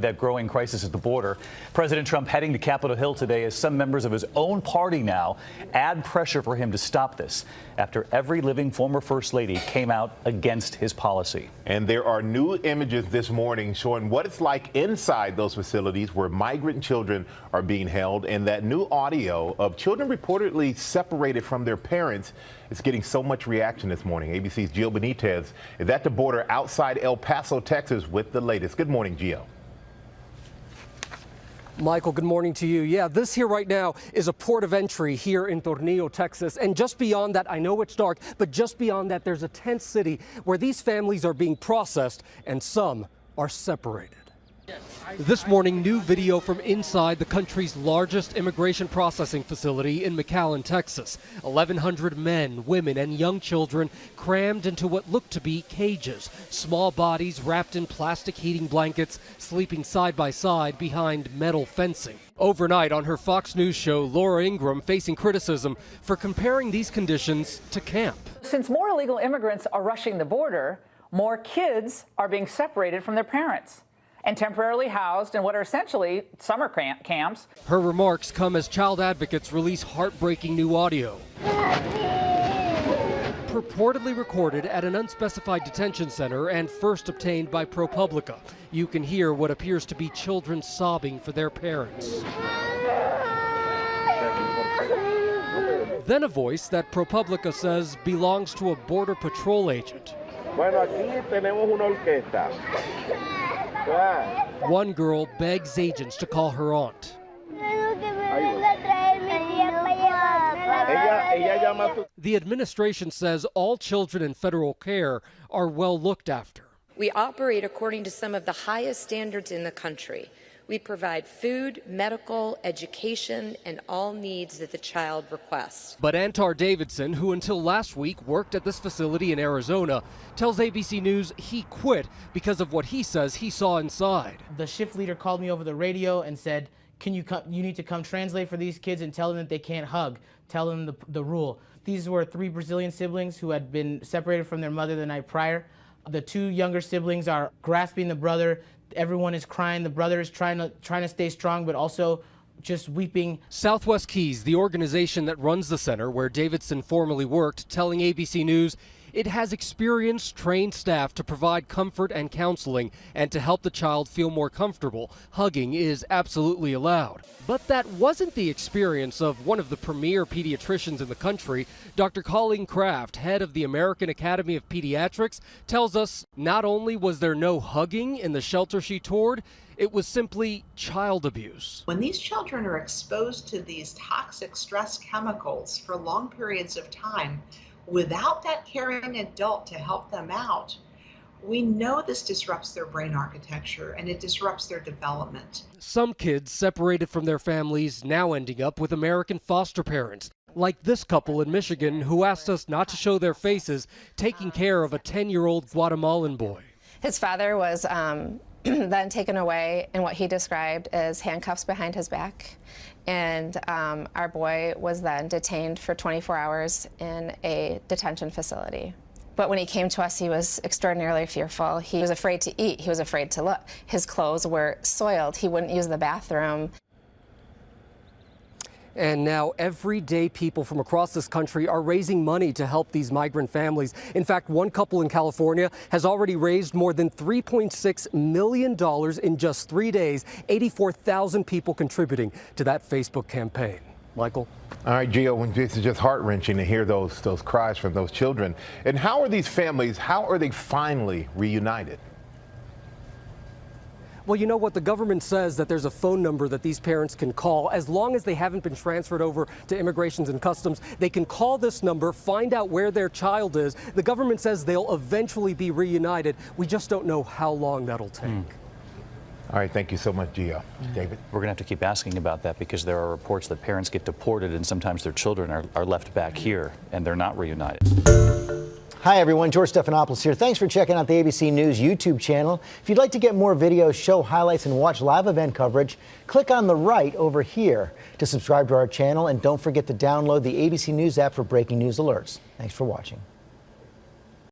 That growing crisis at the border. President Trump heading to Capitol Hill today as some members of his own party now add pressure for him to stop this after every living former First Lady came out against his policy. And there are new images this morning showing what it's like inside those facilities where migrant children are being held, and that new audio of children reportedly separated from their parents is getting so much reaction this morning. ABC's Gio Benitez is at the border outside El Paso, Texas with the latest. Good morning, Gio. Michael, good morning to you. Yeah, this here right now is a port of entry here in Tornillo, Texas. And just beyond that, I know it's dark, but just beyond that, there's a tent city where these families are being processed and some are separated. This morning, new video from inside the country's largest immigration processing facility in McAllen, Texas. 1,100 men, women, and young children crammed into what look to be cages. Small bodies wrapped in plastic heating blankets, sleeping side by side behind metal fencing. Overnight on her Fox News show, Laura Ingraham facing criticism for comparing these conditions to camp. Since more illegal immigrants are rushing the border, more kids are being separated from their parents and temporarily housed in what are essentially summer camps. Her remarks come as child advocates release heartbreaking new audio. Purportedly recorded at an unspecified detention center and first obtained by ProPublica. You can hear what appears to be children sobbing for their parents. Then a voice that ProPublica says belongs to a Border Patrol agent. Bueno, aquí tenemos una orquesta. One girl begs agents to call her aunt. The administration says all children in federal care are well looked after. We operate according to some of the highest standards in the country. We provide food, medical, education, and all needs that the child requests. But Antar Davidson, who until last week worked at this facility in Arizona, tells ABC News he quit because of what he says he saw inside. The shift leader called me over the radio and said, "Can you come? You need to come translate for these kids and tell them that they can't hug. Tell them the rule." These were 3 Brazilian siblings who had been separated from their mother the night prior. The 2 younger siblings are grasping the brother. Everyone is crying. The brother is trying to stay strong, but also just weeping. Southwest Keys, the organization that runs the center where Davidson formerly worked, telling ABC News it has experienced, trained staff to provide comfort and counseling and to help the child feel more comfortable. Hugging is absolutely allowed. But that wasn't the experience of one of the premier pediatricians in the country. Dr. Colleen Kraft, head of the American Academy of Pediatrics, tells us not only was there no hugging in the shelter she toured, it was simply child abuse. When these children are exposed to these toxic stress chemicals for long periods of time, without that caring adult to help them out, we know this disrupts their brain architecture and it disrupts their development. Some kids separated from their families now ending up with American foster parents, like this couple in Michigan who asked us not to show their faces, taking care of a 10-year-old Guatemalan boy. His father was then taken away in what he described as handcuffs behind his back. And our boy was then detained for 24 hours in a detention facility. But when he came to us, he was extraordinarily fearful. He was afraid to eat. He was afraid to look. His clothes were soiled. He wouldn't use the bathroom. And now everyday people from across this country are raising money to help these migrant families. In fact, one couple in California has already raised more than $3.6 million in just 3 days, 84,000 people contributing to that Facebook campaign. Michael? All right, Gio, this is just heart-wrenching to hear those cries from those children. And how are these families, how are they finally reunited? Well, you know what? The government says that there's a phone number that these parents can call. As long as they haven't been transferred over to Immigrations and Customs, they can call this number, find out where their child is. The government says they'll eventually be reunited. We just don't know how long that'll take. All right, thank you so much, Gio. David? We're going to have to keep asking about that because there are reports that parents get deported and sometimes their children are left back here and they're not reunited. Hi everyone, George Stephanopoulos here. Thanks for checking out the ABC News YouTube channel. If you'd like to get more videos, show highlights, and watch live event coverage, click on the right over here to subscribe to our channel, and don't forget to download the ABC News app for breaking news alerts. Thanks for watching.